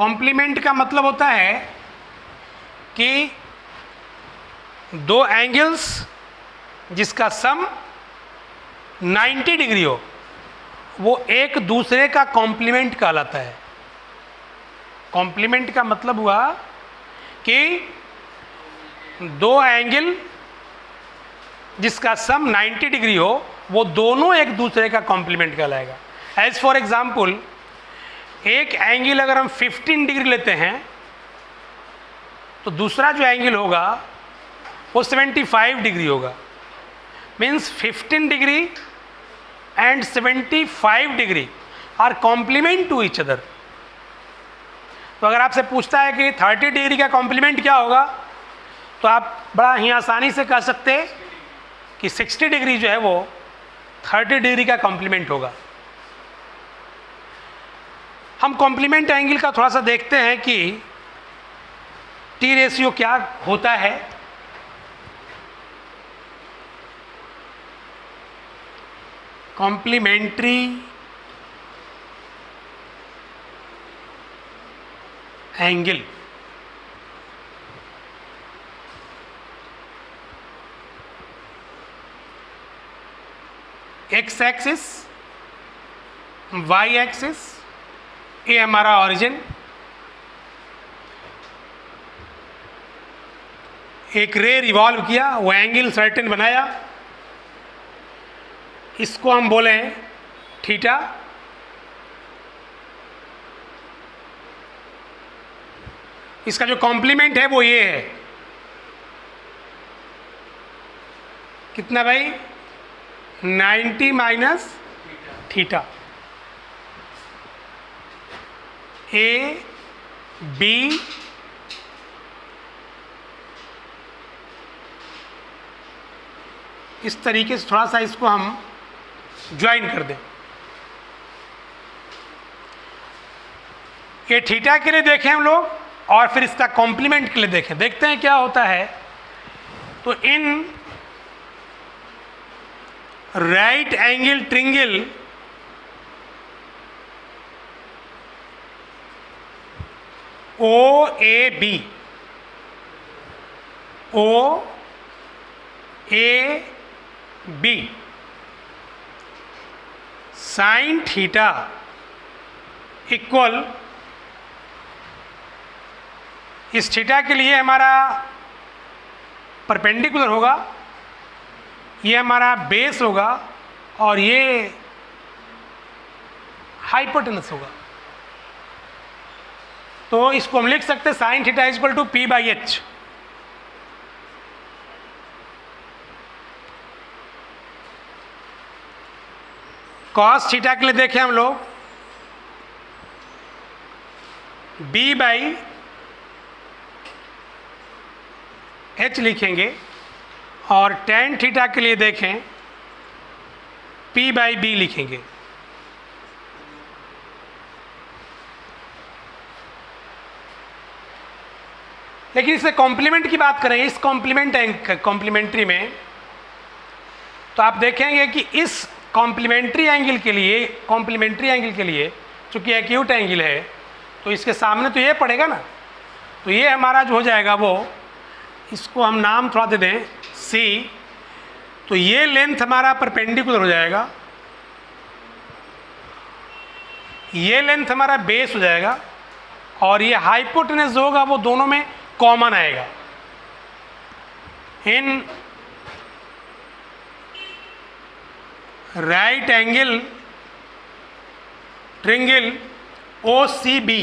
Complement का मतलब होता है कि दो एंगल्स जिसका सम 90 डिग्री हो वो एक दूसरे का कॉम्प्लीमेंट कहलाता है। कॉम्प्लीमेंट का मतलब हुआ कि दो एंगल जिसका सम 90 डिग्री हो वो दोनों एक दूसरे का कॉम्प्लीमेंट कहलाएगा। एज फॉर एग्जाम्पल, एक एंगल अगर हम 15 डिग्री लेते हैं तो दूसरा जो एंगल होगा वो 75 डिग्री होगा। Means 15 degree and 75 degree are complement to each other. तो अगर आपसे पूछता है कि 30 डिग्री का कॉम्प्लीमेंट क्या होगा, तो आप बड़ा ही आसानी से कह सकते हैं कि 60 डिग्री जो है वो 30 डिग्री का कॉम्प्लीमेंट होगा। हम कॉम्प्लीमेंट एंगल का थोड़ा सा देखते हैं कि टी रेशियो क्या होता है। Complementary angle X axis, Y axis, ये हमारा ऑरिजिन, एक रे रिवॉल्व किया, वो एंगल सर्टेन बनाया, इसको हम बोले थीटा। इसका जो कॉम्प्लीमेंट है वो ये है, कितना भाई, 90 माइनस थीटा। ए बी इस तरीके से थोड़ा सा इसको हम ज्वाइन कर दें। ये थीटा के लिए देखें हम लोग और फिर इसका कॉम्प्लीमेंट के लिए देखें, देखते हैं क्या होता है। तो in right angle triangle O A B, O A B sine theta equal, इस थीटा के लिए हमारा परपेंडिकुलर होगा, ये हमारा बेस होगा और ये हाइपोटेनस होगा। तो इसको हम लिख सकते हैं sine theta equal to P by H. Cos theta के लिए देखें हम लोग बी बाई एच लिखेंगे और टेन थीटा के लिए देखें पी बाई बी लिखेंगे। लेकिन इससे कॉम्प्लीमेंट की बात करें, इस कॉम्प्लीमेंट्री में तो आप देखेंगे कि इस कॉम्प्लीमेंट्री एंगल के लिए चूंकि एक्यूट एंगल है तो इसके सामने तो ये पड़ेगा ना, तो ये हमारा जो हो जाएगा वो, इसको हम नाम थोड़ा दे दें सी। तो ये लेंथ हमारा परपेंडिकुलर हो जाएगा, ये लेंथ हमारा बेस हो जाएगा और ये हाइपोटेनस जो होगा वो दोनों में कॉमन आएगा। In right angle triangle O C B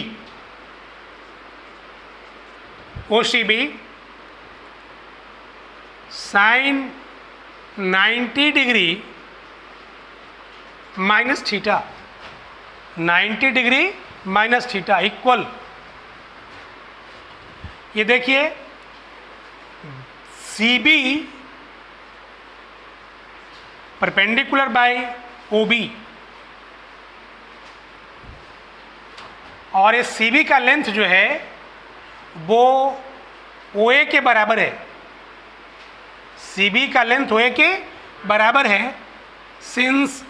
sine 90 degree minus theta, 90 degree minus theta equal, ये देखिए C B perpendicular by O B, और ये सी बी का लेंथ जो है वो ओ ए के बराबर है। सी बी का लेंथ ओ ए के बराबर है, since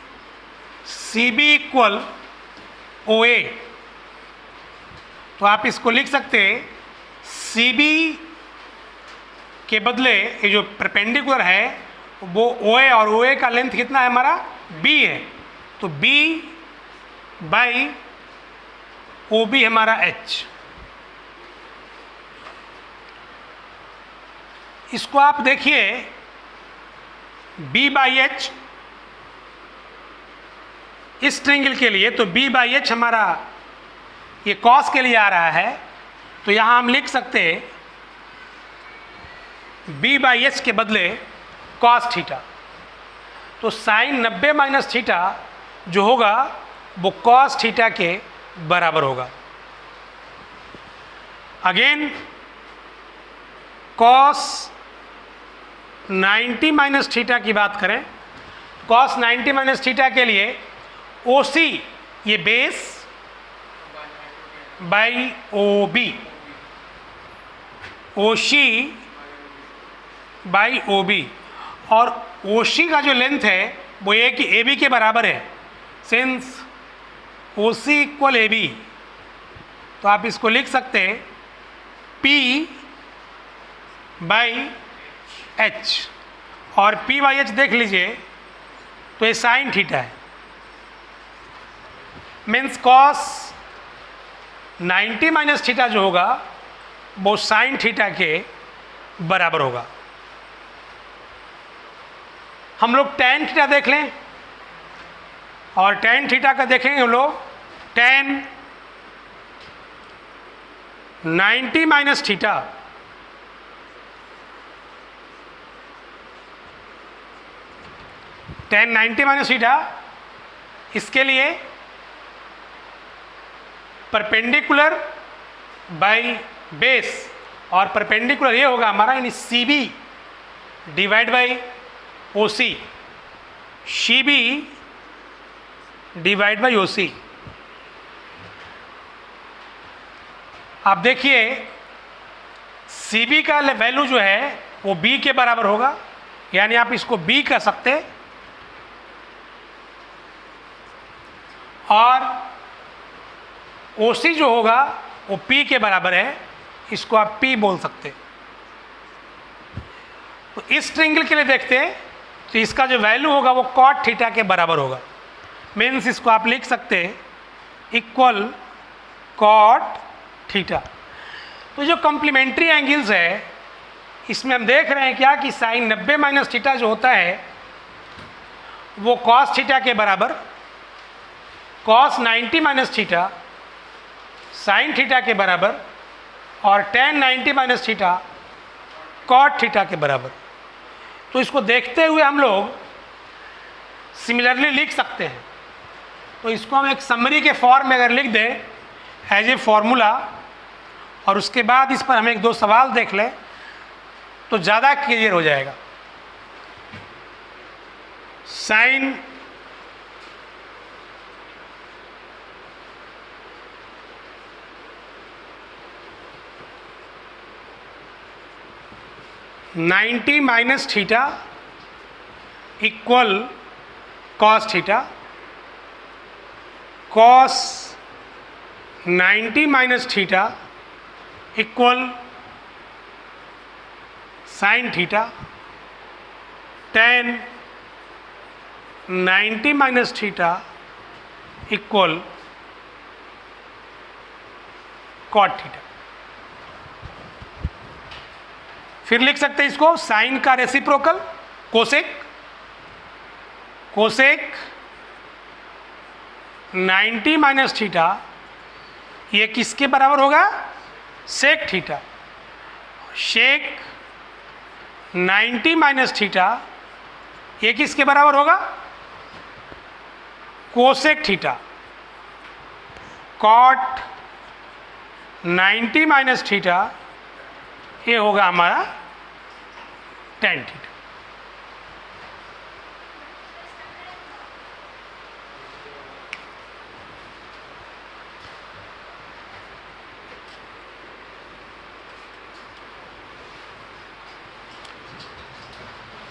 C B equal O A. तो आप इसको लिख सकते हैं सी बी के बदले ये जो परपेंडिकुलर है वो ओ ए, और ओ ए का लेंथ कितना है हमारा बी है, तो बी बाई ओ बी हमारा एच। इसको आप देखिए b बाई एच इस ट्रायंगल के लिए, तो b बाई एच हमारा ये कॉस के लिए आ रहा है, तो यहाँ हम लिख सकते हैं b बाई एच के बदले कॉस थीटा, तो साइन 90 माइनस थीटा जो होगा वो कॉस थीटा के बराबर होगा। अगेन कॉस 90 माइनस थीटा की बात करें, कॉस 90 माइनस थीटा के लिए ओ सी ये base by O B, O C by O B, और ओ सी का जो लेंथ है वो ए की ए बी के बराबर है, since O C equal A B, तो आप इसको लिख सकते हैं P बाई एच, और P बाई एच देख लीजिए तो ये साइन थीटा है, मीन्स कॉस 90 माइनस थीटा जो होगा वो साइन थीटा के बराबर होगा। हम लोग टैन थीटा देख लें, और टैन थीटा का देखेंगे हम लोग tan 90 minus theta, tan 90 minus theta, इसके लिए परपेंडिकुलर बाई बेस, और परपेंडिकुलर ये होगा हमारा यानी C B divide by O C, C B divide by O C. आप देखिए सी बी का वैल्यू जो है वो बी के बराबर होगा, यानी आप इसको बी कह सकते, और ओ सी जो होगा वो पी के बराबर है, इसको आप पी बोल सकते। तो इस ट्रायंगल के लिए देखते हैं तो इसका जो वैल्यू होगा वो कॉट थीटा के बराबर होगा, मीन्स इसको आप लिख सकते हैं इक्वल कॉट थीटा। तो जो कॉम्प्लीमेंट्री एंगल्स है इसमें हम देख रहे हैं क्या कि साइन 90 माइनस थीटा जो होता है वो कॉस थीटा के बराबर, cos 90 minus theta sine theta के बराबर, और tan 90 minus theta cot theta के बराबर। तो इसको देखते हुए हम लोग सिमिलरली लिख सकते हैं, तो इसको हम एक समरी के फॉर्म में अगर लिख दें एज ए फॉर्मूला, और उसके बाद इस पर हम एक दो सवाल देख लें तो ज़्यादा क्लियर हो जाएगा। Sine 90 minus theta equal cos theta, cos 90 minus theta equal sine theta, tan 90 minus theta equal cot theta. फिर लिख सकते हैं इसको साइन का reciprocal cosec, cosec 90 minus theta ये किसके बराबर होगा, sec theta, sec 90 minus theta ये किसके बराबर होगा, cosec theta, cot 90 minus theta ये होगा हमारा टैन थीटा।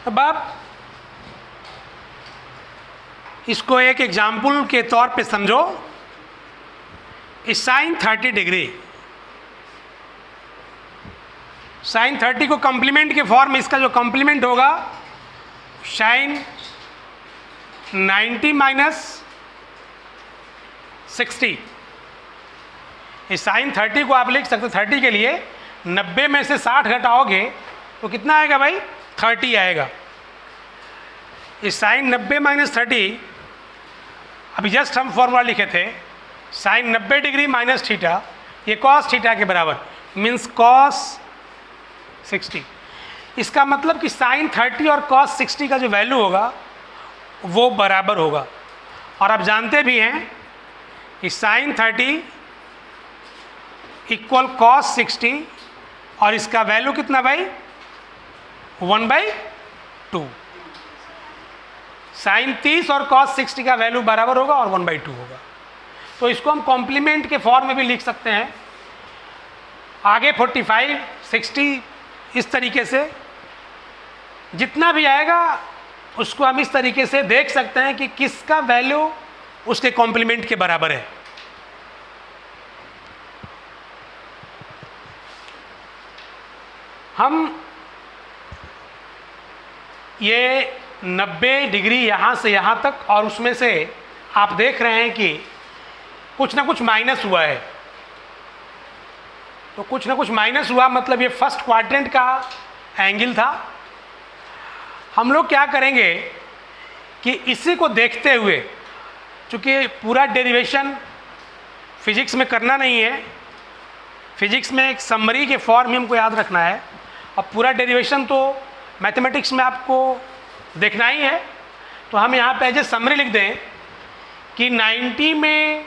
अब आप इसको एक एग्जाम्पल के तौर पे समझो। इस साइन 30 डिग्री साइन 30 को कॉम्प्लीमेंट के फॉर्म में इसका जो कॉम्प्लीमेंट होगा साइन 90 माइनस 60। इस साइन 30 को आप लिख सकते 30 के लिए 90 में से 60 घटाओगे तो कितना आएगा भाई 30 आएगा। इस साइन 90 माइनस 30 अभी जस्ट हम फॉर्मूला लिखे थे साइन 90 डिग्री माइनस थीटा ये कॉस थीटा के बराबर मीन्स कॉस 60। इसका मतलब कि साइन 30 और कॉस 60 का जो वैल्यू होगा वो बराबर होगा। और आप जानते भी हैं कि साइन 30 इक्वल कॉस 60 और इसका वैल्यू कितना भाई 1/2। साइन 30 और कॉस 60 का वैल्यू बराबर होगा और 1/2 होगा। तो इसको हम कॉम्प्लीमेंट के फॉर्म में भी लिख सकते हैं। आगे 45 60 इस तरीके से जितना भी आएगा उसको हम इस तरीके से देख सकते हैं कि किसका वैल्यू उसके कॉम्प्लीमेंट के बराबर है। हम ये 90 डिग्री यहाँ से यहाँ तक और उसमें से आप देख रहे हैं कि कुछ ना कुछ माइनस हुआ है। तो कुछ ना कुछ माइनस हुआ मतलब ये फर्स्ट क्वाड्रेंट का एंगल था। हम लोग क्या करेंगे कि इसी को देखते हुए, चूँकि पूरा डेरिवेशन फिजिक्स में करना नहीं है, फिजिक्स में एक समरी के फॉर्म में हमको याद रखना है और पूरा डेरिवेशन तो मैथमेटिक्स में आपको देखना ही है। तो हम यहाँ पे एज ए समरी लिख दें कि 90 में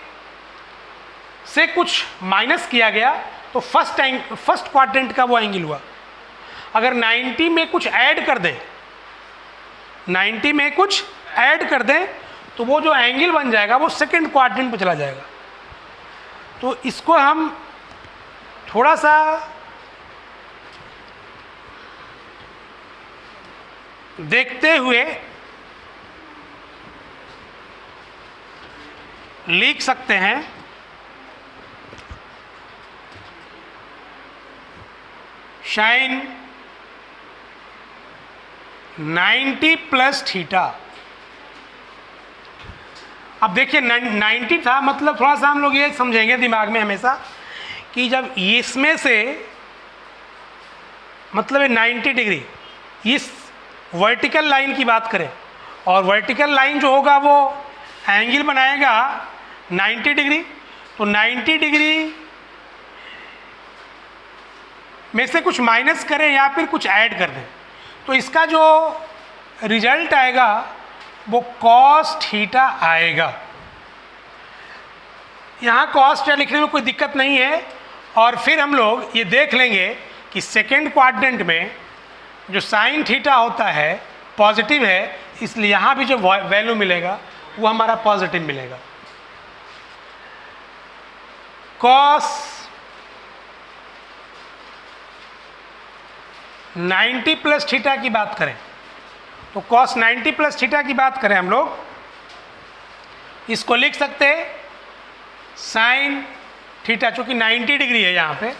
से कुछ माइनस किया गया तो फर्स्ट क्वाड्रेंट का वो एंगल हुआ। अगर 90 में कुछ ऐड कर दें 90 में कुछ ऐड कर दें तो वो जो एंगल बन जाएगा वो सेकंड क्वाड्रेंट पे चला जाएगा। तो इसको हम थोड़ा सा देखते हुए लिख सकते हैं साइन 90 प्लस थीटा। अब देखिए 90 था मतलब थोड़ा सा हम लोग ये समझेंगे दिमाग में हमेशा कि जब इसमें से मतलब 90 डिग्री इस वर्टिकल लाइन की बात करें और वर्टिकल लाइन जो होगा वो एंगल बनाएगा 90 डिग्री। तो 90 डिग्री में से कुछ माइनस करें या फिर कुछ ऐड कर दें तो इसका जो रिजल्ट आएगा वो कॉस थीटा आएगा। यहाँ कॉस थीटा लिखने में कोई दिक्कत नहीं है। और फिर हम लोग ये देख लेंगे कि सेकेंड क्वाड्रेंट में जो साइन थीटा होता है पॉजिटिव है, इसलिए यहाँ भी जो वैल्यू मिलेगा वो हमारा पॉजिटिव मिलेगा। कॉस 90 प्लस थीटा की बात करें तो कॉस 90 प्लस थीटा की बात करें हम लोग इसको लिख सकते हैं साइन थीटा, चूँकि 90 डिग्री है यहाँ पे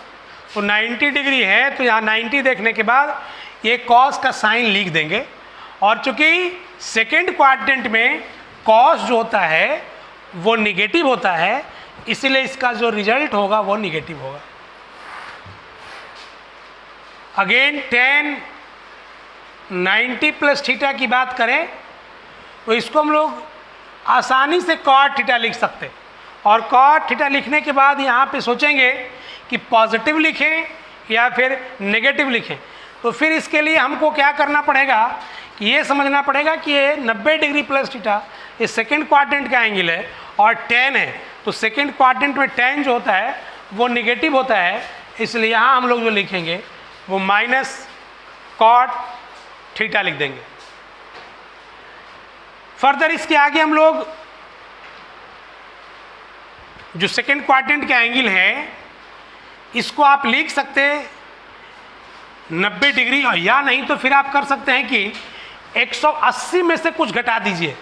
तो 90 डिग्री है तो यहाँ 90 देखने के बाद ये कॉस का साइन लिख देंगे। और चूँकि सेकेंड क्वाड्रेंट में कॉस जो होता है वो निगेटिव होता है इसीलिए इसका जो रिजल्ट होगा वो निगेटिव होगा। अगेन टेन 90 प्लस थीटा की बात करें तो इसको हम लोग आसानी से कॉट थीटा लिख सकते हैं। और कॉट थीटा लिखने के बाद यहाँ पे सोचेंगे कि पॉजिटिव लिखें या फिर नेगेटिव लिखें। तो फिर इसके लिए हमको क्या करना पड़ेगा कि ये समझना पड़ेगा कि ये 90 डिग्री प्लस थीटा ये सेकेंड क्वाड्रेंट का एंगल है और टेन है। तो सेकेंड क्वाड्रेंट में टेन जो होता है वो निगेटिव होता है, इसलिए यहाँ हम लोग जो लिखेंगे वो माइनस कॉट थीटा लिख देंगे। फर्दर इसके आगे हम लोग जो सेकेंड क्वाड्रेंट का एंगल है इसको आप लिख सकते 90 डिग्री, और या नहीं तो फिर आप कर सकते हैं कि 180 में से कुछ घटा दीजिए।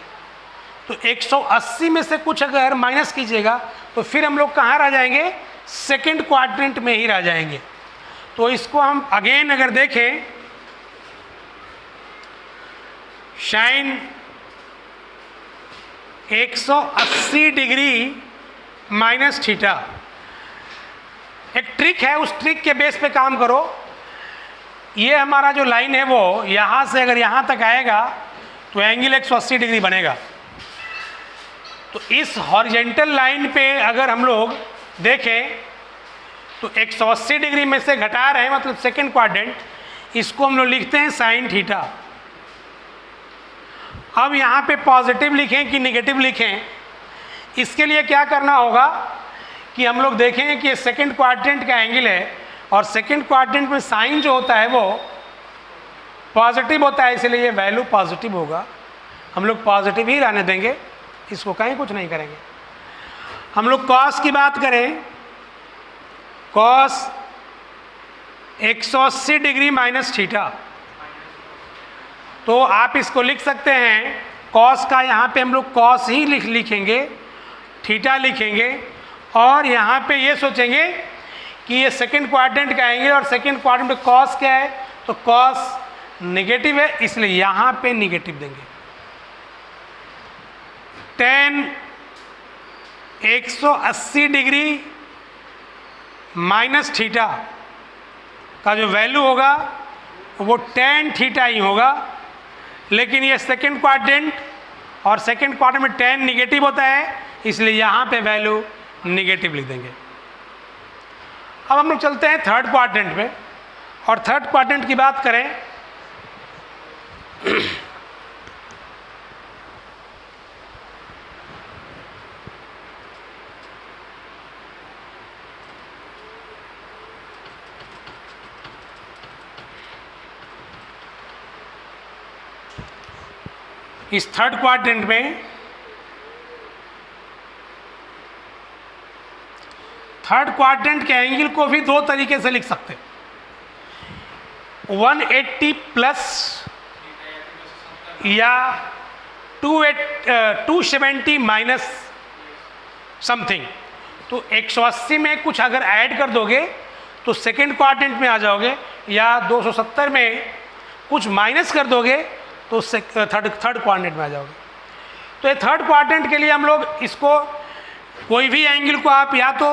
तो 180 में से कुछ अगर माइनस कीजिएगा तो फिर हम लोग कहाँ रह जाएंगे, सेकेंड क्वाड्रेंट में ही रह जाएंगे। तो इसको हम अगेन अगर देखें, साइन 180 डिग्री माइनस थीटा, एक ट्रिक है, उस ट्रिक के बेस पे काम करो। ये हमारा जो लाइन है वो यहाँ से अगर यहाँ तक आएगा तो एंगल 180 डिग्री बनेगा। तो इस हॉरिजेंटल लाइन पे अगर हम लोग देखें तो 180 डिग्री में से घटा रहे हैं, मतलब सेकेंड क्वाड्रेंट, इसको हम लोग लिखते हैं साइन थीटा। अब यहाँ पे पॉजिटिव लिखें कि नेगेटिव लिखें, इसके लिए क्या करना होगा कि हम लोग देखेंगे कि ये सेकेंड क्वाड्रेंट का एंगल है और सेकेंड क्वाड्रेंट में साइन जो होता है वो पॉजिटिव होता है, इसलिए ये वैल्यू पॉजिटिव होगा। हम लोग पॉजिटिव ही रहने देंगे, इसको कहीं कुछ नहीं करेंगे। हम लोग कॉस की बात करें, कॉस 180 डिग्री माइनस थीटा, तो आप इसको लिख सकते हैं कॉस का, यहाँ पे हम लोग कॉस ही लिखेंगे, थीटा लिखेंगे और यहाँ पे ये सोचेंगे कि ये सेकेंड क्वाड्रेंट का एंगल और सेकेंड क्वाड्रेंट में कॉस क्या है, तो कॉस नेगेटिव है, इसलिए यहाँ पे नेगेटिव देंगे। tan 180 डिग्री माइनस थीटा का जो वैल्यू होगा वो tan थीटा ही होगा, लेकिन ये सेकेंड क्वाड्रेंट और सेकेंड क्वाड्रेंट में tan निगेटिव होता है, इसलिए यहाँ पे वैल्यू निगेटिव लिख देंगे। अब हम लोग चलते हैं थर्ड क्वाड्रेंट में, और थर्ड क्वाड्रेंट की बात करें इस थर्ड क्वाड्रेंट में, थर्ड क्वाड्रेंट के एंगल को भी दो तरीके से लिख सकते हैं, 180 प्लस या 270 माइनस समथिंग। तो 180 में कुछ अगर ऐड कर दोगे तो सेकेंड क्वाड्रेंट में आ जाओगे, या 270 में कुछ माइनस कर दोगे तो थर्ड क्वाड्रेंट में आ जाओगे। तो ये थर्ड क्वाड्रेंट के लिए हम लोग इसको कोई भी एंगल को आप या तो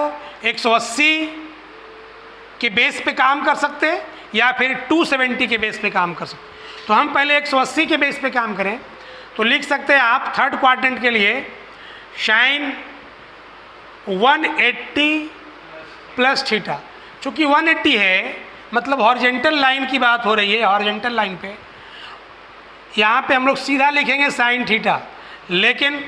180 के बेस पे काम कर सकते हैं या फिर 270 के बेस पे काम कर सकते हैं। तो हम पहले 180 के बेस पे काम करें तो लिख सकते हैं आप थर्ड क्वाड्रेंट के लिए साइन 180 प्लस थीटा। चूँकि 180 है मतलब हॉरिजेंटल लाइन की बात हो रही है, हॉरिजेंटल लाइन पे यहाँ पे हम लोग सीधा लिखेंगे साइन थीटा, लेकिन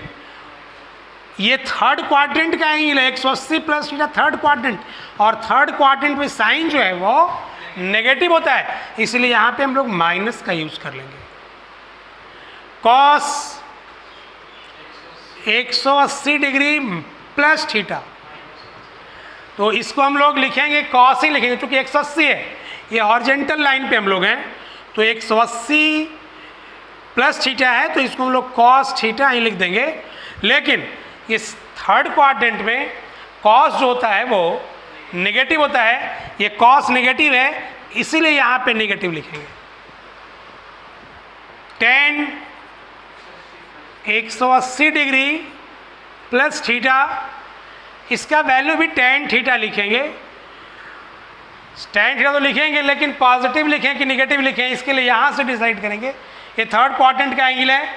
ये थर्ड क्वाड्रेंट का एंगल है 180 प्लस थीटा, थर्ड क्वाड्रेंट, और थर्ड क्वाड्रेंट में साइन जो है वो नेगेटिव होता है, इसलिए यहाँ पे हम लोग माइनस का यूज कर लेंगे। कॉस 180 डिग्री प्लस थीटा, तो इसको हम लोग लिखेंगे कॉस ही लिखेंगे, क्योंकि 180 है, ये हॉरिजेंटल लाइन पे हम लोग हैं, तो 180 प्लस थीटा है तो इसको हम लोग कॉस थीटा ही लिख देंगे। लेकिन इस थर्ड क्वाड्रेंट में कॉस जो होता है वो नेगेटिव होता है, ये कॉस नेगेटिव है इसीलिए यहाँ पे नेगेटिव लिखेंगे। tan 180 डिग्री प्लस थीटा, इसका वैल्यू भी tan थीटा लिखेंगे। tan थीटा तो लिखेंगे लेकिन पॉजिटिव लिखें कि नेगेटिव लिखें, इसके लिए यहाँ से डिसाइड करेंगे। ये थर्ड क्वाड्रेंट का एंगल है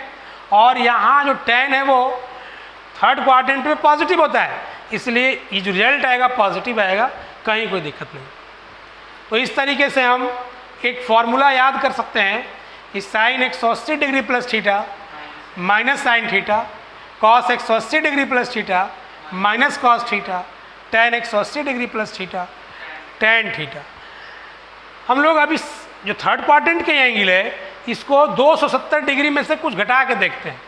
और यहाँ जो tan है वो थर्ड क्वाड्रेंट में पॉजिटिव होता है, इसलिए ये जो रिजल्ट आएगा पॉजिटिव आएगा, कहीं कोई दिक्कत नहीं। तो इस तरीके से हम एक फॉर्मूला याद कर सकते हैं कि sine 180 degree plus theta minus sine theta, cos 180 degree plus theta minus cos theta, tan 180 degree plus theta tan theta. हम लोग अब इस जो थर्ड क्वाड्रेंट के एंगल है इसको 270 डिग्री में से कुछ घटा के देखते हैं।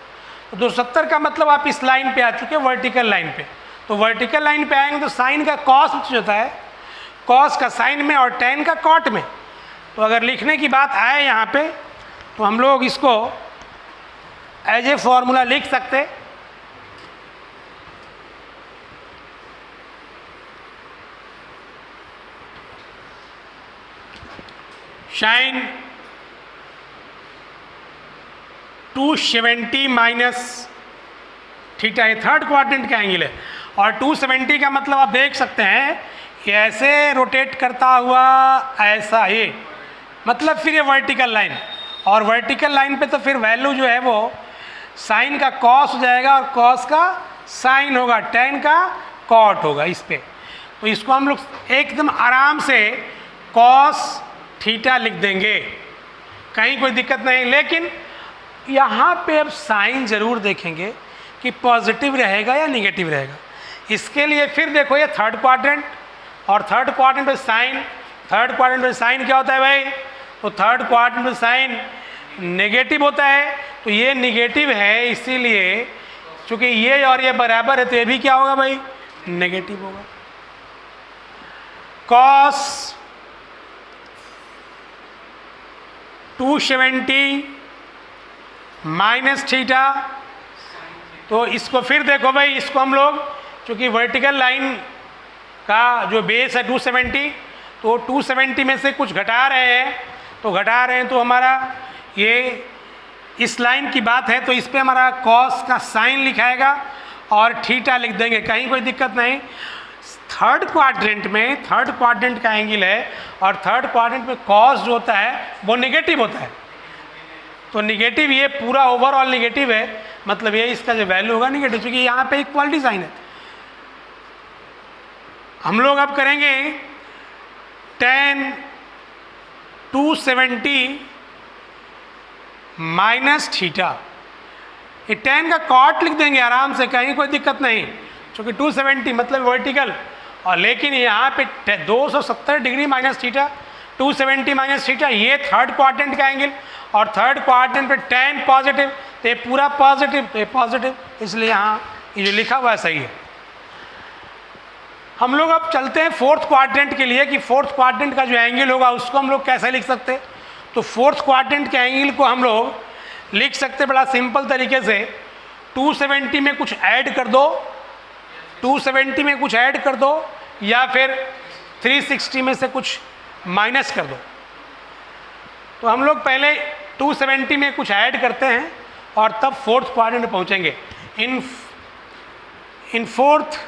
तो 270 का मतलब आप इस लाइन पे आ चुके हैं, वर्टिकल लाइन पे। तो वर्टिकल लाइन पे आएंगे तो साइन का कॉस होता है, कॉस का साइन में और tan का कॉट में। तो अगर लिखने की बात आए यहाँ पे तो हम लोग इसको एज ए फॉर्मूला लिख सकते, साइन 270 माइनस थीटा, ये थर्ड क्वाड्रेंट का एंगल है। और 270 का मतलब आप देख सकते हैं कि ऐसे रोटेट करता हुआ ऐसा, ये मतलब फिर ये वर्टिकल लाइन, और वर्टिकल लाइन पे तो फिर वैल्यू जो है वो साइन का कॉस हो जाएगा और कॉस का साइन होगा, टेन का कॉट होगा इस पे। तो इसको हम लोग एकदम आराम से कॉस थीटा लिख देंगे, कहीं कोई दिक्कत नहीं। लेकिन यहाँ पे अब साइन ज़रूर देखेंगे कि पॉजिटिव रहेगा या निगेटिव रहेगा। इसके लिए फिर देखो ये थर्ड क्वाड्रेंट, और थर्ड क्वाड्रेंट पे साइन, थर्ड क्वाड्रेंट पे साइन क्या होता है भाई? तो थर्ड क्वाड्रेंट पे साइन नेगेटिव होता है, तो ये निगेटिव है, इसीलिए चूँकि ये और ये बराबर है तो ये भी क्या होगा भाई? नेगेटिव होगा। कॉस 270 माइनस थीटा, तो इसको फिर देखो भाई, इसको हम लोग चूँकि वर्टिकल लाइन का जो बेस है 270, तो 270 में से कुछ घटा रहे हैं, तो हमारा ये इस लाइन की बात है, तो इस पे हमारा कॉस का साइन लिखाएगा और थीटा लिख देंगे, कहीं कोई दिक्कत नहीं। थर्ड क्वाड्रेंट में थर्ड क्वाड्रेंट का एंगल है, और थर्ड क्वाड्रेंट में कॉस जो होता है वो नेगेटिव होता है, तो निगेटिव, ये पूरा ओवरऑल निगेटिव है, मतलब ये इसका जो वैल्यू होगा निगेटिव, क्योंकि यहाँ पे इक्वालिटी साइन है। हम लोग अब करेंगे tan 270 माइनस थीटा, ये tan का कॉट लिख देंगे आराम से, कहीं कोई दिक्कत नहीं, क्योंकि 270 मतलब वर्टिकल, और लेकिन यहाँ पे 270 degree minus theta, 270 minus theta, ये थर्ड क्वाड्रेंट का एंगल, और थर्ड क्वाड्रेंट पे tan पॉजिटिव, तो ये पूरा पॉजिटिव, तो ये पॉजिटिव, इसलिए यहाँ ये जो लिखा हुआ है सही है। हम लोग अब चलते हैं फोर्थ क्वाड्रेंट के लिए कि फोर्थ क्वाड्रेंट का जो एंगल होगा उसको हम लोग कैसे लिख सकते हैं। तो फोर्थ क्वाड्रेंट के एंगल को हम लोग लिख सकते बड़ा सिंपल तरीके से, 270 में कुछ ऐड कर दो, 270 में कुछ ऐड कर दो, या फिर 360 में से कुछ माइनस कर दो। तो हम लोग पहले 270 में कुछ ऐड करते हैं और तब फोर्थ क्वाड्रेंट में पहुँचेंगे। इन फोर्थ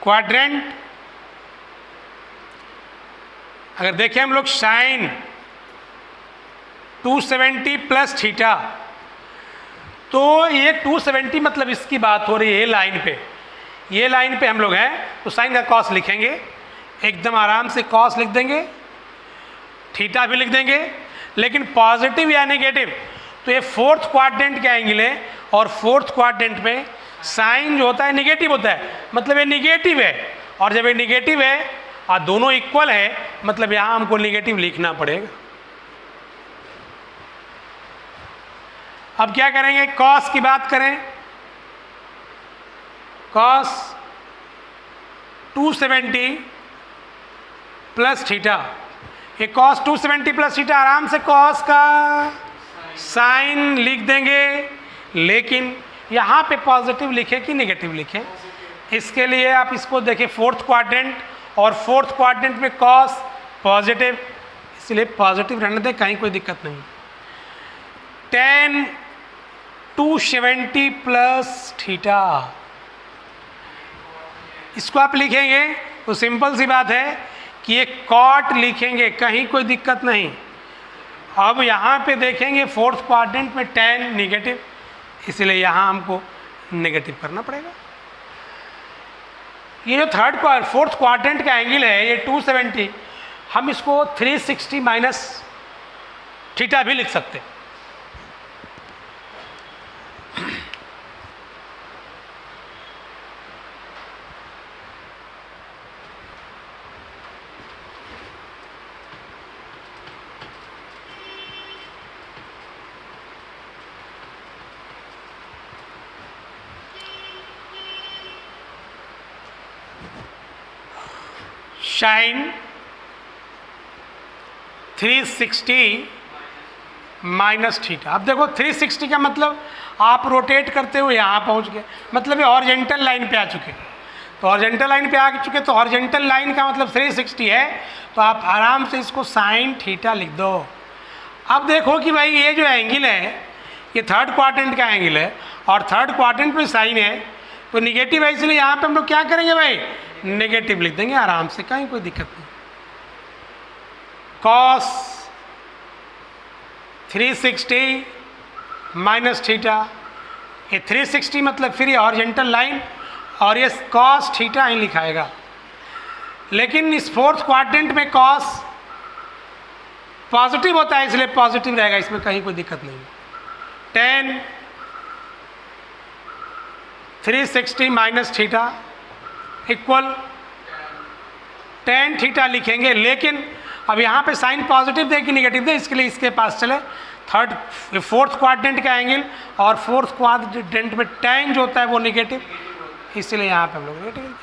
क्वाड्रेंट अगर देखें हम लोग साइन 270 प्लस थीटा, तो ये 270 मतलब इसकी बात हो रही है ये लाइन पे हम लोग हैं, तो साइन का कॉस लिखेंगे, एकदम आराम से कॉस लिख देंगे, थीटा भी लिख देंगे। लेकिन पॉजिटिव या नेगेटिव, तो ये फोर्थ क्वाड्रेंट का एंगल है, और फोर्थ क्वाड्रेंट में साइन जो होता है निगेटिव होता है, मतलब ये निगेटिव है, और जब ये निगेटिव है और दोनों इक्वल है, मतलब यहाँ हमको निगेटिव लिखना पड़ेगा। अब क्या करेंगे, कॉस की बात करें, कॉस 270 प्लस थीटा, ये कॉस 270 प्लस थीटा आराम से कॉस का साइन लिख देंगे, लेकिन यहाँ पे पॉजिटिव लिखे कि नेगेटिव लिखें, इसके लिए आप इसको देखें फोर्थ क्वाड्रेंट, और फोर्थ क्वाड्रेंट में कॉस पॉजिटिव, इसलिए पॉजिटिव रहने दें, कहीं कोई दिक्कत नहीं। tan 270 प्लस थीटा, इसको आप लिखेंगे तो सिंपल सी बात है कि ये कॉट लिखेंगे, कहीं कोई दिक्कत नहीं। अब यहाँ पे देखेंगे फोर्थ क्वाड्रेंट में tan निगेटिव, इसलिए यहाँ हमको नेगेटिव करना पड़ेगा। ये जो फोर्थ क्वाड्रेंट का एंगल है ये 270, हम इसको 360 माइनस थीटा भी लिख सकते हैं। साइन 360 माइनस थीटा, अब देखो 360 का मतलब आप रोटेट करते हुए यहाँ पहुँच गए, मतलब ये हॉरिजॉन्टल लाइन पे आ चुके, तो हॉरिजॉन्टल लाइन पे आ चुके, तो हॉरिजॉन्टल लाइन का मतलब 360 है, तो आप आराम से इसको साइन थीटा लिख दो। अब देखो कि भाई ये जो एंगल है ये थर्ड क्वाड्रेंट का एंगल है और थर्ड क्वाड्रेंट पे साइन है, तो निगेटिव है, इसलिए यहाँ पे हम लोग क्या करेंगे भाई, नेगेटिव लिख देंगे आराम से, कहीं कोई दिक्कत नहीं। कॉस 360 माइनस थीटा, ये 360 मतलब फिर ये हॉरिजॉन्टल लाइन और ये कॉस थीटा ही लिखाएगा। लेकिन इस फोर्थ क्वाड्रेंट में कॉस पॉजिटिव होता है इसलिए पॉजिटिव रहेगा, इसमें कहीं कोई दिक्कत नहीं। 10 360 minus theta equal tan theta लिखेंगे, लेकिन अब यहाँ पे साइन पॉजिटिव दे कि निगेटिव दे, इसके लिए इसके पास चले। फोर्थ क्वाड्रेंट का एंगल और फोर्थ क्वाड्रेंट में tan जो होता है वो निगेटिव, इसलिए यहाँ पे हम लोग नेगेटिव।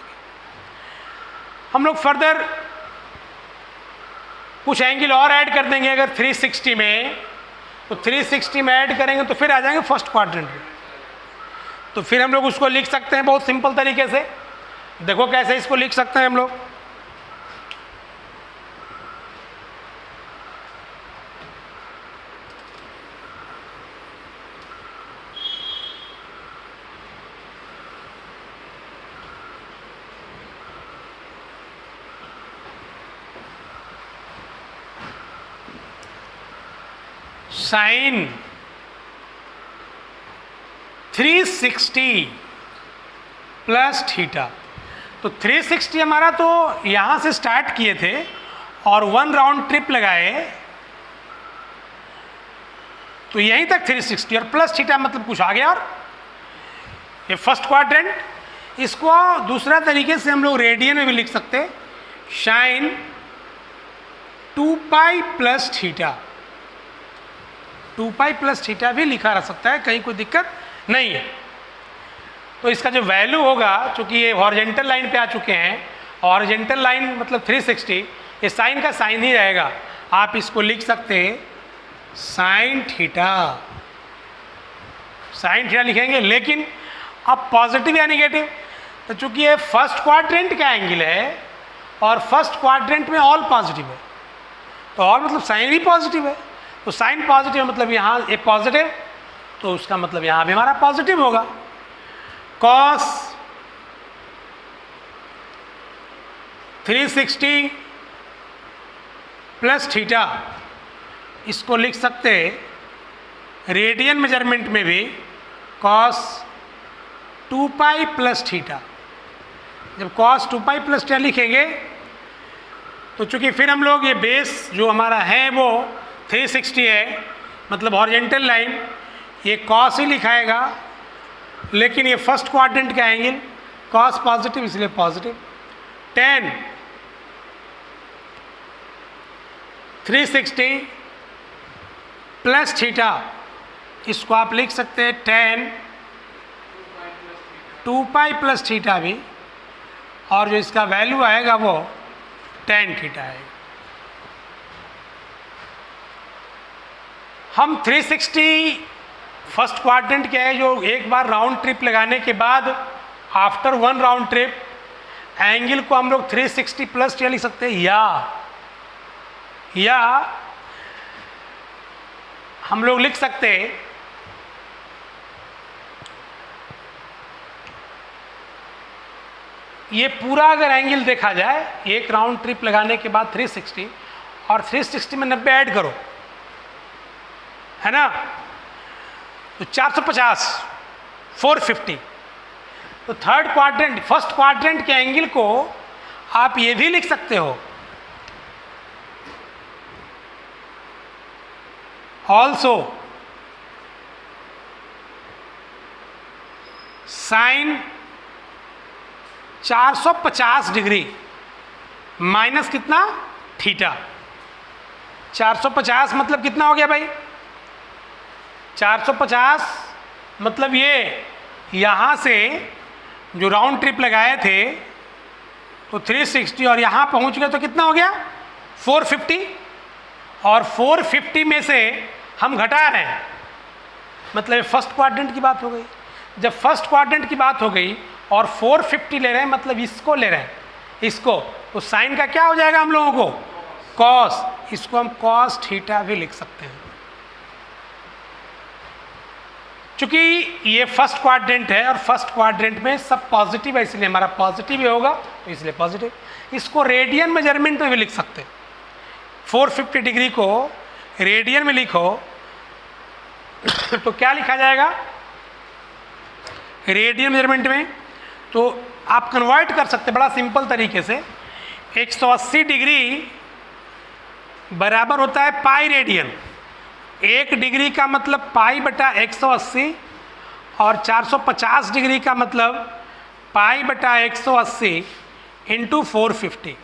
हम लोग फर्दर कुछ एंगल और ऐड कर देंगे अगर 360 में, तो 360 में ऐड करेंगे तो फिर आ जाएंगे फर्स्ट क्वाड्रेंट में, तो फिर हम लोग उसको लिख सकते हैं बहुत सिंपल तरीके से। देखो कैसे इसको लिख सकते हैं हम लोग। साइन 360 प्लस थीटा, तो 360 हमारा तो यहाँ से स्टार्ट किए थे और 1 राउंड ट्रिप लगाए, तो यहीं तक 360 और प्लस थीटा मतलब कुछ आ गया। और ये फर्स्ट क्वाड्रेंट, इसको दूसरा तरीके से हम लोग रेडियन में भी लिख सकते हैं, sine 2 pi plus theta, 2 pi plus theta भी लिखा रह सकता है, कहीं कोई दिक्कत नहीं है। तो इसका जो वैल्यू होगा, चूँकि ये हॉरिजॉन्टल लाइन पे आ चुके हैं, हॉरिजॉन्टल लाइन मतलब 360, ये साइन का साइन ही रहेगा, आप इसको लिख सकते हैं साइन थीटा, साइन थीटा लिखेंगे। लेकिन अब पॉजिटिव या निगेटिव, तो चूँकि ये फर्स्ट क्वाड्रेंट का एंगल है और फर्स्ट क्वाड्रेंट में ऑल पॉजिटिव है, तो ऑल मतलब साइन भी पॉजिटिव है, तो साइन पॉजिटिव है मतलब यहाँ ये पॉजिटिव, तो उसका मतलब यहाँ भी हमारा पॉजिटिव होगा। कॉस 360 प्लस थीटा, इसको लिख सकते हैं रेडियन मेजरमेंट में भी कॉस 2 पाई प्लस थीटा। जब कॉस 2 पाई प्लस थीटा लिखेंगे तो चूँकि फिर हम लोग ये बेस जो हमारा है वो 360 है, मतलब हॉरिजॉन्टल लाइन, ये कॉस ही लिखाएगा, लेकिन ये फर्स्ट क्वाड्रेंट का एंगल कॉस पॉजिटिव इसलिए पॉजिटिव। 10 360 प्लस थीटा, इसको आप लिख सकते हैं 10 2 पाई प्लस थीटा भी, और जो इसका वैल्यू आएगा वो tan थीटा आएगा। हम 360 फर्स्ट क्वाड्रेंट क्या है, जो एक बार राउंड ट्रिप लगाने के बाद आफ्टर 1 राउंड ट्रिप एंगल को हम लोग 360 प्लस लिख सकते हैं, या हम लोग लिख सकते हैं ये पूरा अगर एंगल देखा जाए, एक राउंड ट्रिप लगाने के बाद 360 और 360 में 90 ऐड करो, है ना, तो 450 450। तो थर्ड क्वाड्रेंट फर्स्ट क्वाड्रेंट के एंगल को आप ये भी लिख सकते हो ऑल्सो साइन 450 डिग्री माइनस कितना थीटा। 450 मतलब कितना हो गया भाई, 450 मतलब ये यहाँ से जो राउंड ट्रिप लगाए थे तो 360 और यहाँ पहुँच गए तो कितना हो गया 450, और 450 में से हम घटा रहे हैं, मतलब फर्स्ट क्वाड्रेंट की बात हो गई। जब फर्स्ट क्वाड्रेंट की बात हो गई और 450 ले रहे हैं, मतलब इसको ले रहे हैं, इसको, तो साइन का क्या हो जाएगा हम लोगों को? कॉस। इसको हम कॉस थीटा भी लिख सकते हैं। चूंकि ये फर्स्ट क्वाड्रेंट है और फर्स्ट क्वाड्रेंट में सब पॉजिटिव है, इसलिए हमारा पॉजिटिव ही होगा, तो इसलिए पॉजिटिव। इसको रेडियन मेजरमेंट में भी लिख सकते हैं। 450 डिग्री को रेडियन में लिखो तो क्या लिखा जाएगा रेडियन मेजरमेंट में? तो आप कन्वर्ट कर सकते हैं बड़ा सिंपल तरीके से। 180 डिग्री बराबर होता है पाई रेडियन। 1 डिग्री का मतलब पाई बटा 180 और 450 डिग्री का मतलब पाई बटा 180 इंटू 450।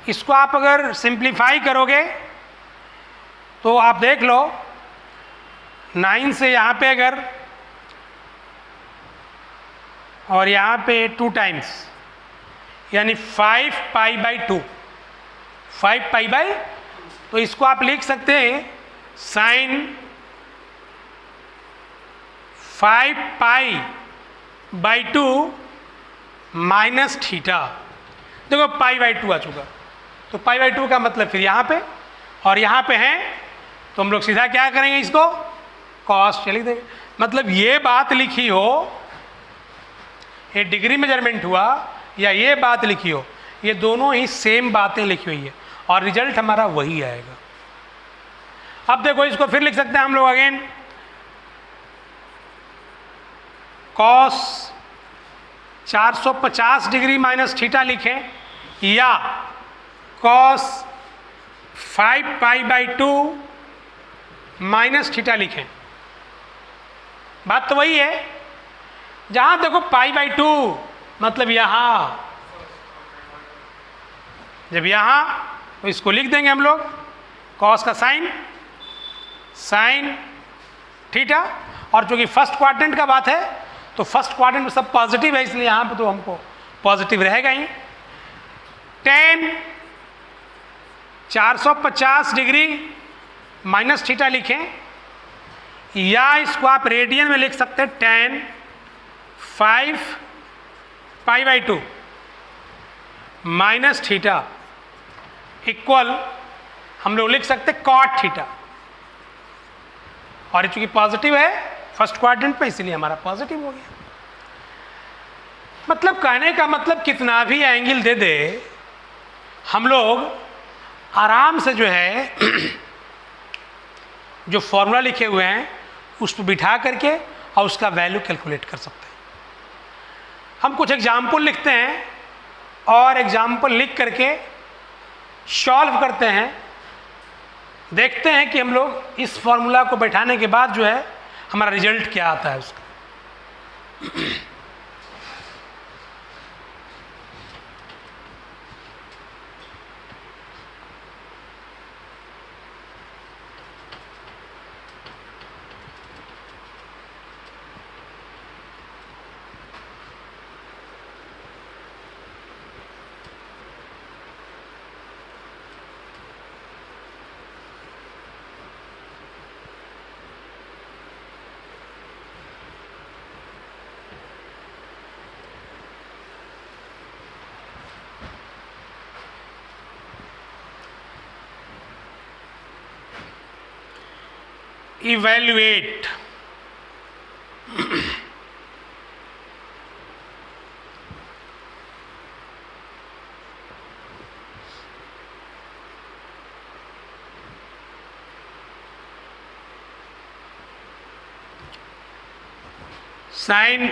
इसको आप अगर सिंप्लीफाई करोगे तो आप देख लो 9 से यहाँ पे अगर और यहाँ पे 2 टाइम्स, यानी 5 पाई बाई 2, 5 पाई बाई, तो इसको आप लिख सकते हैं sine 5 pi by 2 minus theta. देखो पाई बाई 2 आ चुका, तो पाई बाई 2 का मतलब फिर यहाँ पे और यहाँ पे है, तो हम लोग सीधा क्या करेंगे, इसको कॉस लिख देंगे। मतलब ये बात लिखी हो, ये डिग्री मेजरमेंट हुआ, या ये बात लिखी हो, ये दोनों ही सेम बातें लिखी हुई है और रिजल्ट हमारा वही आएगा। अब देखो इसको फिर लिख सकते हैं हम लोग again, cos 450 degree minus theta लिखें, या cos 5 pi by 2 minus theta लिखें। बात तो वही है। जहां देखो पाई बाई 2 मतलब यहां, जब यहां तो इसको लिख देंगे हम लोग कॉस का साइन थीटा, और चूंकि फर्स्ट क्वाड्रेंट का बात है तो फर्स्ट क्वाड्रेंट में सब पॉजिटिव है, इसलिए यहां पे तो हमको पॉजिटिव रहेगा ही। tan 450 डिग्री माइनस थीटा लिखें, या इसको आप रेडियन में लिख सकते हैं tan 5 pi by 2 minus theta equal हम लोग लिख सकते कॉट थीटा, और चूंकि पॉजिटिव है फर्स्ट क्वाड्रेंट पे इसलिए हमारा पॉजिटिव हो गया। मतलब कहने का मतलब कितना भी एंगल दे दे, हम लोग आराम से जो है जो फॉर्मूला लिखे हुए हैं उस पर बिठा करके और उसका वैल्यू कैलकुलेट कर सकते हैं। हम कुछ एग्जाम्पल लिखते हैं और एग्जाम्पल लिख करके सॉल्व करते हैं, देखते हैं कि हम लोग इस फॉर्मूला को बैठाने के बाद जो है हमारा रिजल्ट क्या आता है उसका। Evaluate साइन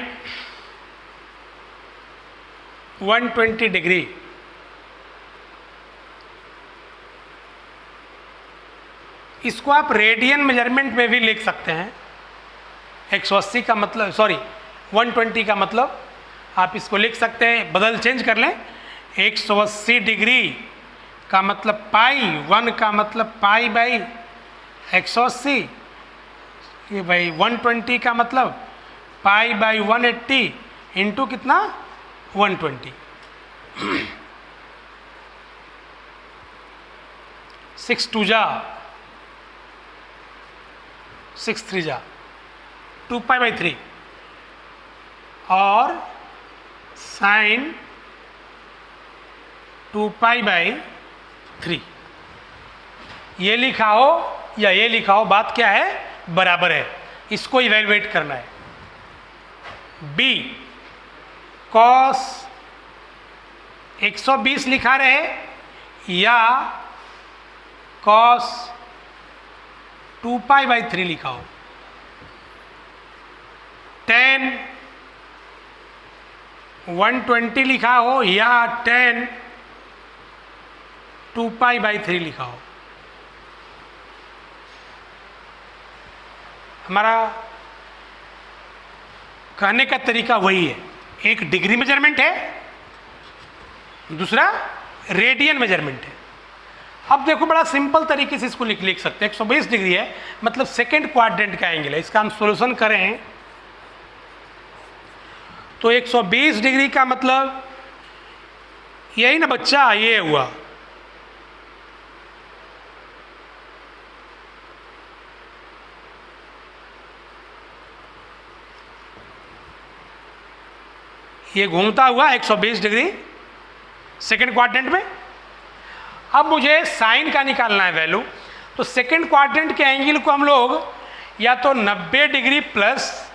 120 डिग्री इसको आप रेडियन मेजरमेंट में भी लिख सकते हैं। 180 का मतलब 120 का मतलब आप इसको लिख सकते हैं, बदल चेंज कर लें। 180 डिग्री का मतलब पाई, 1 का मतलब पाई बाई 180, ये भाई 120 का मतलब पाई बाई 180 इंटू कितना 120। 6 2 जा 6 3 जा 2 पाई बाई 3, और साइन 2π/3 ये लिखा हो या ये लिखा हो, बात क्या है, बराबर है। इसको इवेलुएट करना है। बी कॉस 120 लिखा रहे या कॉस 2π/3 लिखा हो, tan 120 लिखा हो या tan 2π/3 लिखा हो, हमारा कहने का तरीका वही है। एक डिग्री मेजरमेंट है, दूसरा रेडियन मेजरमेंट है। अब देखो बड़ा सिंपल तरीके से इसको लिख सकते हैं। 120 डिग्री है मतलब सेकेंड क्वाड्रेंट का एंगल है। इसका हम सॉल्यूशन करें तो 120 डिग्री का मतलब यही ना बच्चा, ये हुआ। ये घूमता हुआ 120 डिग्री सेकेंड क्वाड्रेंट में। अब मुझे साइन का निकालना है वैल्यू, तो सेकेंड क्वाड्रेंट के एंगल को हम लोग या तो 90 डिग्री प्लस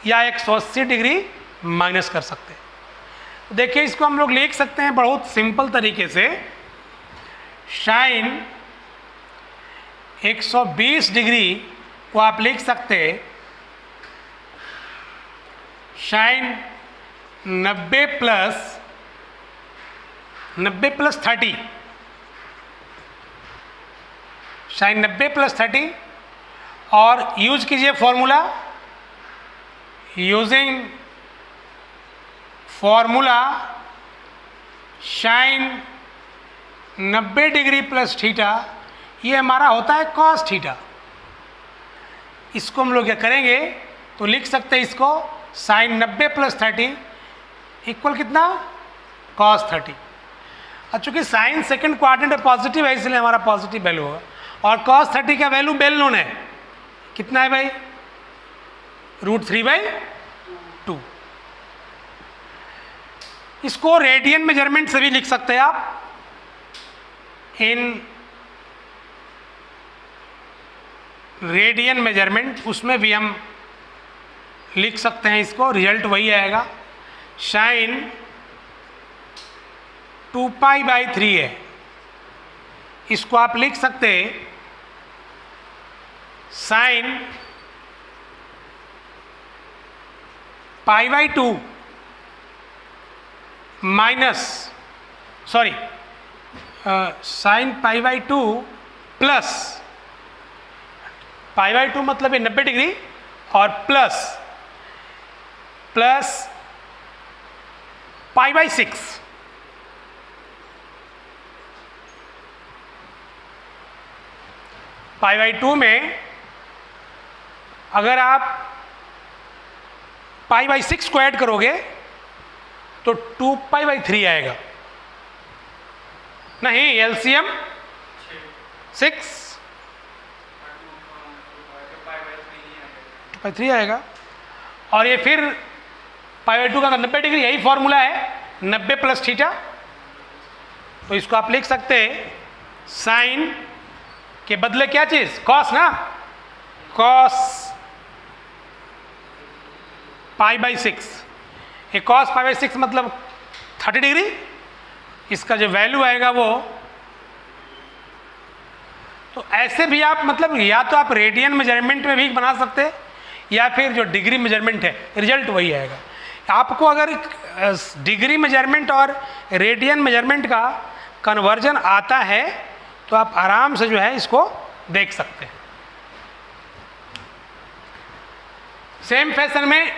या 180 डिग्री माइनस कर सकते हैं। देखिए इसको हम लोग लिख सकते हैं बहुत सिंपल तरीके से। साइन 120 डिग्री को आप लिख सकते हैं साइन 90 प्लस 30, साइन 90 प्लस 30, और यूज कीजिए formula, using formula sine 90 degree plus theta, ये हमारा होता है कॉस थीटा। इसको हम लोग क्या करेंगे तो लिख सकते हैं इसको साइन 90 प्लस 30 इक्वल कितना, कॉस 30। और चूंकि साइन सेकंड क्वाड्रेंट में पॉजिटिव है इसलिए हमारा पॉजिटिव वैल्यू होगा, और कॉस 30 का वैल्यू वेल नोन है, कितना है भाई, √3/2। इसको रेडियन मेजरमेंट से भी लिख सकते हैं आप। इन रेडियन मेजरमेंट उसमें भी हम लिख सकते हैं इसको, रिजल्ट वही आएगा। साइन 2π/3 है, इसको आप लिख सकते हैं साइन π/2 माइनस साइन π/2 प्लस π/2 मतलब है 90 डिग्री, और प्लस π/6 π/2 में अगर आप π/6 को ऐड करोगे तो 2π/3 आएगा। नहीं, एलसीएम 6 2π/3 आएगा। और ये फिर π/2 का 90 डिग्री, यही फॉर्मूला है 90 प्लस थीटा। तो इसको आप लिख सकते हैं साइन के बदले क्या चीज, कॉस ना, कॉस π/6। ये कॉस π/6 मतलब 30 डिग्री। इसका जो वैल्यू आएगा वो, तो ऐसे भी आप मतलब या तो आप रेडियन मेजरमेंट में भी बना सकते हैं या फिर जो डिग्री मेजरमेंट है रिजल्ट वही आएगा। आपको अगर डिग्री मेजरमेंट और रेडियन मेजरमेंट का कन्वर्जन आता है तो आप आराम से जो है इसको देख सकते हैं। सेम फैशन में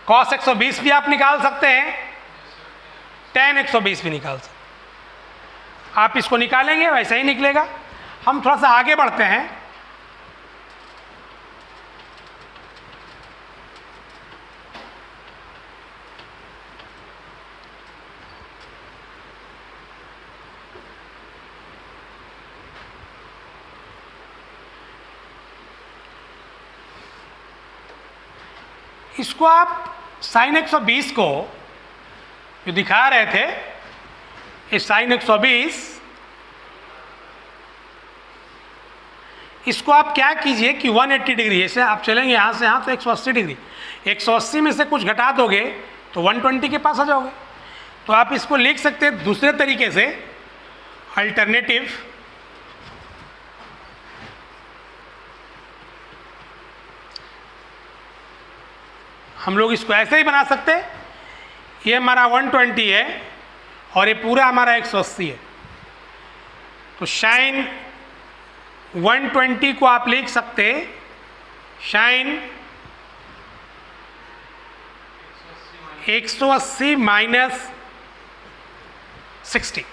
cos 120 भी आप निकाल सकते हैं, tan 120 भी निकाल सकते हैं। आप इसको निकालेंगे वैसा ही निकलेगा। हम थोड़ा सा आगे बढ़ते हैं। इसको आप साइन 120 को जो दिखा रहे थे, ये साइन 120, इसको आप क्या कीजिए कि 180 डिग्री, ऐसे आप चलेंगे यहाँ से यहाँ तो 180 डिग्री, 180 में से कुछ घटा दोगे तो 120 के पास आ जाओगे। तो आप इसको लिख सकते हैं दूसरे तरीके से, अल्टरनेटिव हम लोग इसको ऐसे ही बना सकते हैं, ये हमारा 120 है और ये पूरा हमारा 180 है। तो साइन 120 को आप लिख सकते साइन 180 माइनस 60,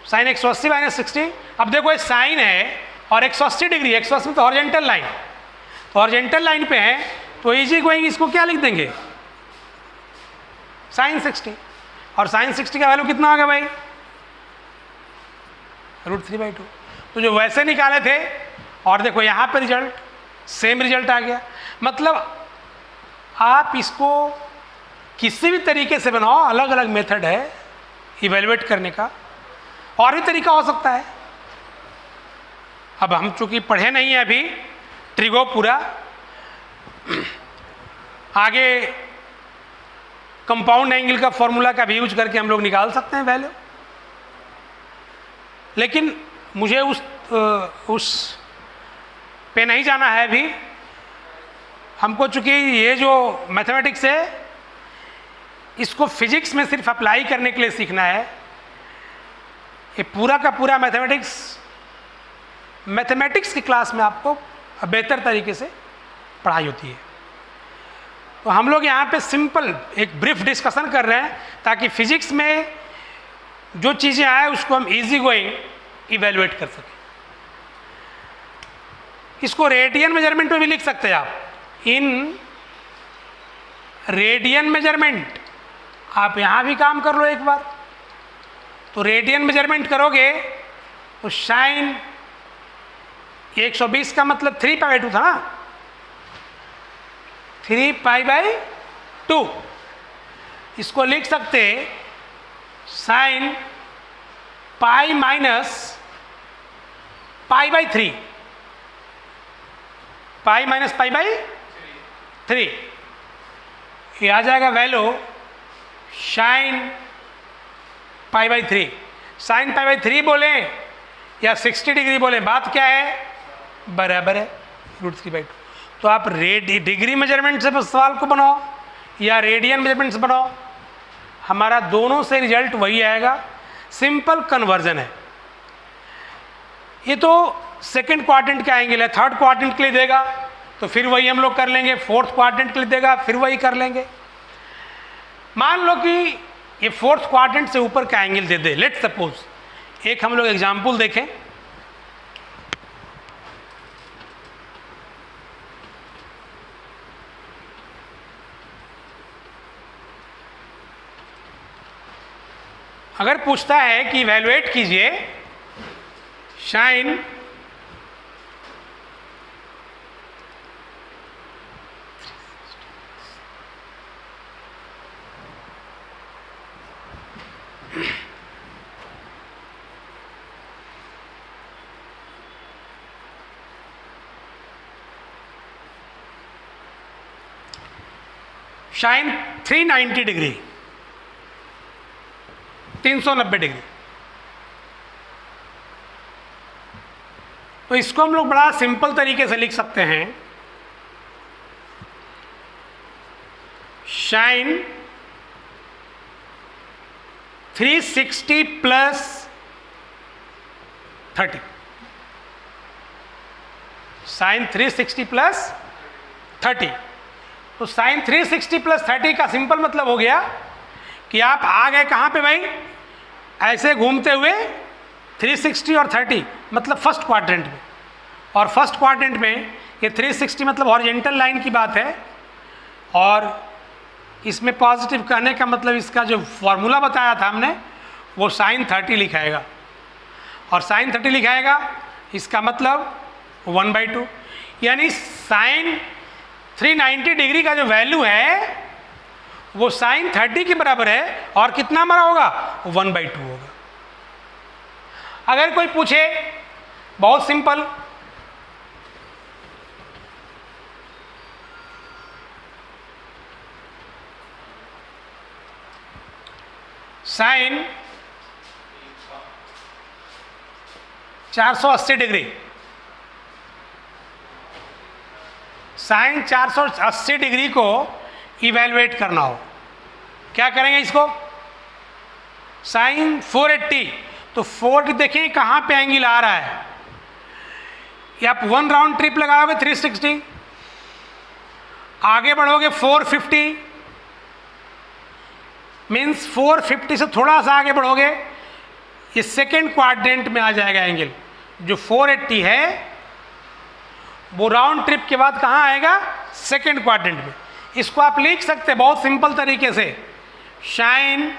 साइन 180 माइनस 60। अब देखो ये साइन है और 180 डिग्री, 180 तो हॉरिजॉन्टल लाइन, तो हॉरिजॉन्टल लाइन पे है तो इजी गोइंग इसको क्या लिख देंगे, साइन 60। और साइन 60 का वैल्यू कितना आ गया भाई, √3/2। तो जो वैसे निकाले थे और देखो यहाँ पे रिजल्ट सेम रिजल्ट आ गया। मतलब आप इसको किसी भी तरीके से बनाओ, अलग अलग मेथड है इवेलुएट करने का, और भी तरीका हो सकता है। अब हम चूंकि पढ़े नहीं है अभी ट्रिगो पूरा, आगे कंपाउंड एंगल का फॉर्मूला का भी यूज करके हम लोग निकाल सकते हैं वैल्यू, लेकिन मुझे उस पे नहीं जाना है अभी। हमको चूंकि ये जो मैथमेटिक्स है इसको फिजिक्स में सिर्फ अप्लाई करने के लिए सीखना है। ये पूरा का पूरा मैथमेटिक्स की क्लास में आपको बेहतर तरीके से पढ़ाई होती है। तो हम लोग यहाँ पे सिंपल एक ब्रीफ डिस्कशन कर रहे हैं ताकि फिजिक्स में जो चीज़ें आए उसको हम इजी गोइंग इवेलुएट कर सकें। इसको रेडियन मेजरमेंट में भी लिख सकते हैं आप, इन रेडियन मेजरमेंट। आप यहाँ भी काम कर लो एक बार। तो रेडियन मेजरमेंट करोगे तो साइन 120 का मतलब 3π/2 था ना, 3π/2। इसको लिख सकते sine pi minus π/3, pi minus π/3। ये आ जाएगा वैल्यू साइन π/3। साइन π/3 बोले या 60 डिग्री बोले, बात क्या है, बराबर है √3/2। तो आप डिग्री मेजरमेंट से सवाल को बनाओ या रेडियन मेजरमेंट से बनाओ, हमारा दोनों से रिजल्ट वही आएगा। सिंपल कन्वर्जन है। ये तो सेकंड क्वाड्रेंट का एंगल है, थर्ड क्वाड्रेंट के लिए देगा तो फिर वही हम लोग कर लेंगे, फोर्थ क्वाड्रेंट के लिए देगा फिर वही कर लेंगे। मान लो कि ये फोर्थ क्वाड्रेंट से ऊपर का एंगल दे दे, लेट सपोज एक हम लोग एग्जाम्पल देखें। अगर पूछता है कि इवैल्यूएट कीजिए साइन साइन 390 डिग्री, 390 डिग्री। तो इसको हम लोग बड़ा सिंपल तरीके से लिख सकते हैं, साइन 360 प्लस 30, साइन 360 प्लस 30। तो साइन 360 प्लस 30 का सिंपल मतलब हो गया कि आप आ गए कहाँ पे भाई, ऐसे घूमते हुए 360 और 30 मतलब फर्स्ट क्वाड्रेंट में। और फर्स्ट क्वाड्रेंट में ये 360 मतलब हॉरिजॉन्टल लाइन की बात है, और इसमें पॉजिटिव कहने का मतलब इसका जो फॉर्मूला बताया था हमने वो साइन 30 लिखाएगा, और साइन 30 लिखाएगा इसका मतलब 1/2, यानी साइन 390 डिग्री का जो वैल्यू है वो साइन 30 के बराबर है और कितना हमारा होगा 1/2 होगा। अगर कोई पूछे, बहुत simple, sine 480 degree, sine 480 degree को इवेलुएट करना हो, क्या करेंगे इसको? साइन 480, तो 4 देखिए कहाँ पे एंगल आ रहा है, ये आप 1 राउंड ट्रिप लगाओगे 360, आगे बढ़ोगे 450, मीन्स 450 से थोड़ा सा आगे बढ़ोगे ये सेकेंड क्वाड्रेंट में आ जाएगा एंगल। जो 480 है वो राउंड ट्रिप के बाद कहाँ आएगा? सेकेंड क्वाड्रेंट में। इसको आप लिख सकते हैं बहुत सिंपल तरीके से, साइन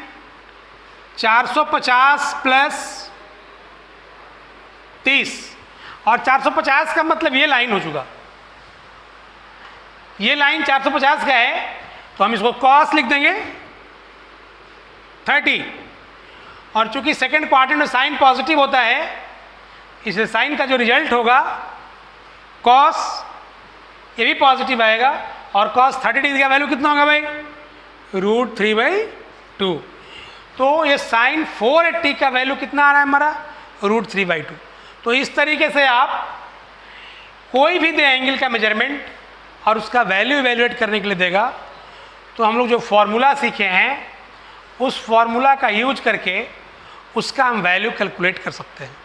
450 प्लस 30, और 450 का मतलब ये लाइन हो चुका, ये लाइन 450 का है तो हम इसको कॉस लिख देंगे 30, और चूंकि सेकेंड क्वाड्रेंट में साइन पॉजिटिव होता है इसलिए साइन का जो रिजल्ट होगा कॉस, ये भी पॉजिटिव आएगा, और कॉस 30 डिग्री का वैल्यू कितना होगा भाई? √3/2। तो ये साइन 480 का वैल्यू कितना आ रहा है हमारा? √3/2। तो इस तरीके से आप कोई भी दे एंगल का मेजरमेंट और उसका वैल्यू इवेल्युएट करने के लिए देगा, तो हम लोग जो फॉर्मूला सीखे हैं उस फॉर्मूला का यूज करके उसका हम वैल्यू कैलकुलेट कर सकते हैं।